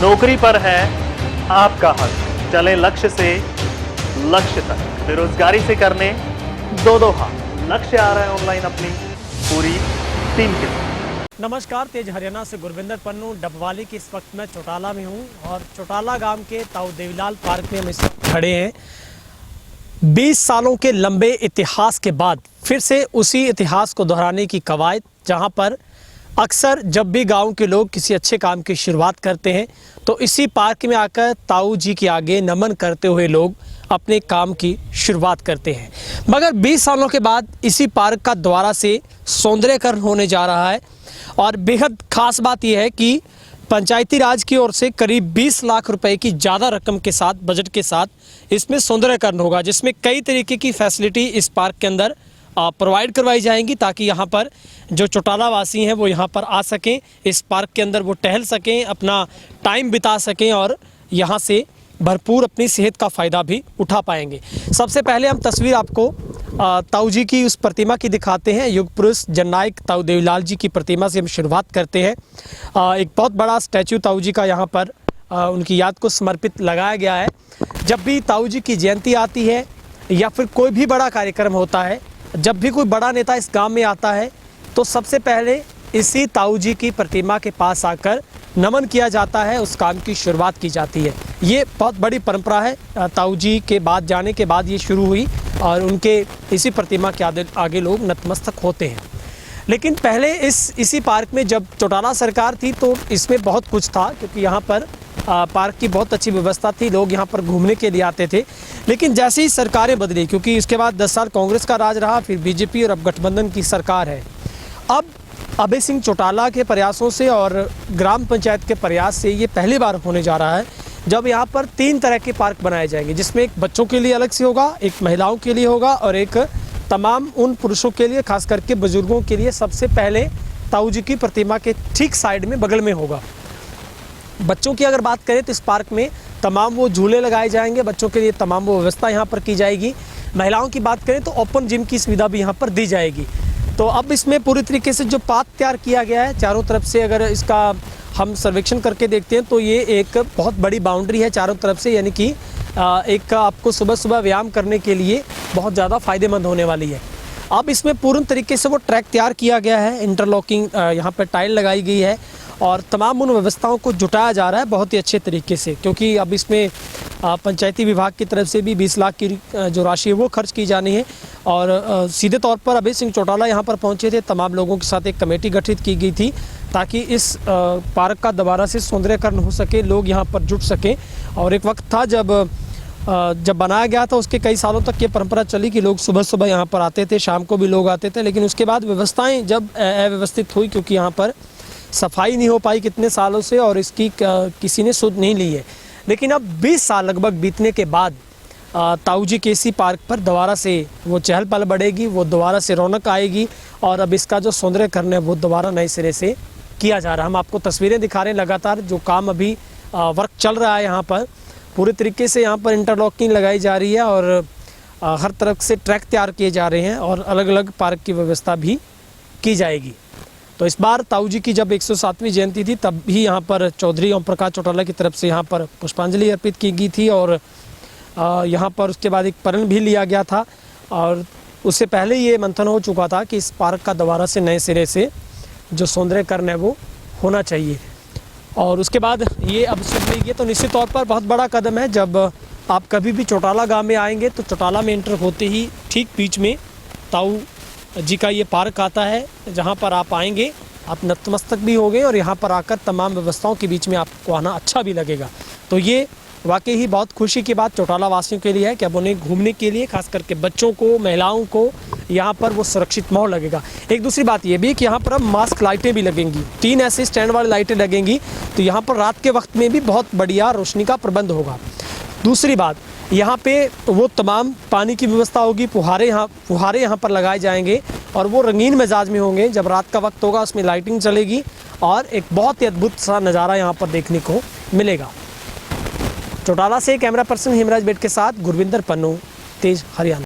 नौकरी पर है आपका हक, चले लक्ष्य से लक्ष्य तक, बेरोजगारी से करने दो हाथ। लक्ष्य आ रहा है ऑनलाइन अपनी पूरी टीम के साथ। नमस्कार, तेज हरियाणा से गुरविंदर पन्नू डबवाली की। इस वक्त मैं चौटाला में हूं और चौटाला गांव के ताऊ देवीलाल पार्क में हम इस वक्त खड़े हैं। 20 सालों के लंबे इतिहास के बाद फिर से उसी इतिहास को दोहराने की कवायद, जहां पर अक्सर जब भी गांव के लोग किसी अच्छे काम की शुरुआत करते हैं तो इसी पार्क में आकर ताऊ जी के आगे नमन करते हुए लोग अपने काम की शुरुआत करते हैं। मगर 20 सालों के बाद इसी पार्क का दोबारा से सौंदर्यकरण होने जा रहा है और बेहद खास बात यह है कि पंचायती राज की ओर से करीब 20 लाख रुपए की ज़्यादा रकम के साथ, बजट के साथ इसमें सौंदर्यकरण होगा, जिसमें कई तरीके की फैसिलिटी इस पार्क के अंदर प्रोवाइड करवाई जाएंगी ताकि यहाँ पर जो चौटाला वासी हैं वो यहाँ पर आ सकें, इस पार्क के अंदर वो टहल सकें, अपना टाइम बिता सकें और यहाँ से भरपूर अपनी सेहत का फ़ायदा भी उठा पाएंगे। सबसे पहले हम तस्वीर आपको ताऊ जी की उस प्रतिमा की दिखाते हैं। युग पुरुष जननायक ताऊ देवीलाल जी की प्रतिमा से हम शुरुआत करते हैं। एक बहुत बड़ा स्टैचू ताऊ जी का यहाँ पर उनकी याद को समर्पित लगाया गया है। जब भी ताऊ जी की जयंती आती है या फिर कोई भी बड़ा कार्यक्रम होता है, जब भी कोई बड़ा नेता इस गांव में आता है तो सबसे पहले इसी ताऊ जी की प्रतिमा के पास आकर नमन किया जाता है, उस काम की शुरुआत की जाती है। ये बहुत बड़ी परंपरा है, ताऊ जी के बाद जाने के बाद ये शुरू हुई और उनके इसी प्रतिमा के आगे लोग नतमस्तक होते हैं। लेकिन पहले इसी पार्क में जब चौटाला सरकार थी तो इसमें बहुत कुछ था, क्योंकि यहाँ पर पार्क की बहुत अच्छी व्यवस्था थी, लोग यहाँ पर घूमने के लिए आते थे। लेकिन जैसे ही सरकारें बदली, क्योंकि इसके बाद 10 साल कांग्रेस का राज रहा, फिर बीजेपी और अब गठबंधन की सरकार है। अब अभय सिंह चौटाला के प्रयासों से और ग्राम पंचायत के प्रयास से ये पहली बार होने जा रहा है जब यहाँ पर 3 तरह के पार्क बनाए जाएंगे, जिसमें एक बच्चों के लिए अलग से होगा, एक महिलाओं के लिए होगा और एक तमाम उन पुरुषों के लिए, खास करके बुजुर्गों के लिए सबसे पहले ताऊ जी की प्रतिमा के ठीक साइड में बगल में होगा। बच्चों की अगर बात करें तो इस पार्क में तमाम वो झूले लगाए जाएंगे, बच्चों के लिए तमाम वो व्यवस्था यहाँ पर की जाएगी। महिलाओं की बात करें तो ओपन जिम की सुविधा भी यहाँ पर दी जाएगी। तो अब इसमें पूरी तरीके से जो पाथ तैयार किया गया है चारों तरफ से, अगर इसका हम सर्वेक्षण करके देखते हैं तो ये एक बहुत बड़ी बाउंड्री है चारों तरफ से, यानी कि एक आपको सुबह सुबह व्यायाम करने के लिए बहुत ज़्यादा फ़ायदेमंद होने वाली है। अब इसमें पूर्ण तरीके से वो ट्रैक तैयार किया गया है, इंटरलॉकिंग यहाँ पर टाइल लगाई गई है और तमाम उन व्यवस्थाओं को जुटाया जा रहा है बहुत ही अच्छे तरीके से, क्योंकि अब इसमें पंचायती विभाग की तरफ से भी 20 लाख की जो राशि है वो खर्च की जानी है। और सीधे तौर पर अभय सिंह चौटाला यहाँ पर पहुँचे थे, तमाम लोगों के साथ एक कमेटी गठित की गई थी ताकि इस पार्क का दोबारा से सौंदर्यकरण हो सके, लोग यहाँ पर जुट सकें। और एक वक्त था जब बनाया गया था, उसके कई सालों तक ये परंपरा चली कि लोग सुबह सुबह यहाँ पर आते थे, शाम को भी लोग आते थे। लेकिन उसके बाद व्यवस्थाएँ जब अव्यवस्थित हुई, क्योंकि यहाँ पर सफाई नहीं हो पाई कितने सालों से और इसकी किसी ने सुध नहीं ली है। लेकिन अब 20 साल लगभग बीतने के बाद ताऊ जी के इसी पार्क पर दोबारा से वो चहल पहल बढ़ेगी, वो दोबारा से रौनक आएगी और अब इसका जो सौंदर्यकरण है वो दोबारा नए सिरे से किया जा रहा है। हम आपको तस्वीरें दिखा रहे हैं, लगातार जो काम अभी वर्क चल रहा है यहाँ पर, पूरे तरीके से यहाँ पर इंटरलॉकिंग लगाई जा रही है और हर तरफ से ट्रैक तैयार किए जा रहे हैं और अलग अलग पार्क की व्यवस्था भी की जाएगी। तो इस बार ताऊ जी की जब 107वीं जयंती थी तब भी यहाँ पर चौधरी ओम प्रकाश चौटाला की तरफ से यहाँ पर पुष्पांजलि अर्पित की गई थी और यहाँ पर उसके बाद एक प्रण भी लिया गया था और उससे पहले ये मंथन हो चुका था कि इस पार्क का दोबारा से नए सिरे से जो सौंदर्यकरण है वो होना चाहिए। और उसके बाद ये अब सुन लीजिए तो निश्चित तौर पर बहुत बड़ा कदम है। जब आप कभी भी चौटाला गाँव में आएंगे तो चौटाला में एंटर होते ही ठीक बीच में ताऊ जी का ये पार्क आता है, जहाँ पर आप आएंगे, आप नतमस्तक भी होंगे और यहाँ पर आकर तमाम व्यवस्थाओं के बीच में आपको आना अच्छा भी लगेगा। तो ये वाकई ही बहुत खुशी की बात चौटाला वासियों के लिए है कि अब उन्हें घूमने के लिए, खास करके बच्चों को, महिलाओं को यहाँ पर वो सुरक्षित माहौल लगेगा। एक दूसरी बात ये भी कि यहाँ पर अब मास्क लाइटें भी लगेंगी, 3 ऐसे स्टैंड वाली लाइटें लगेंगी, तो यहाँ पर रात के वक्त में भी बहुत बढ़िया रोशनी का प्रबंध होगा। दूसरी बात, यहाँ पे वो तमाम पानी की व्यवस्था होगी, फुहारे यहाँ पर लगाए जाएंगे और वो रंगीन मिजाज में होंगे। जब रात का वक्त होगा उसमें लाइटिंग चलेगी और एक बहुत ही अद्भुत सा नज़ारा यहाँ पर देखने को मिलेगा। चौटाला से कैमरा पर्सन हेमराज बेट के साथ गुरविंदर पन्नू, तेज हरियाणा।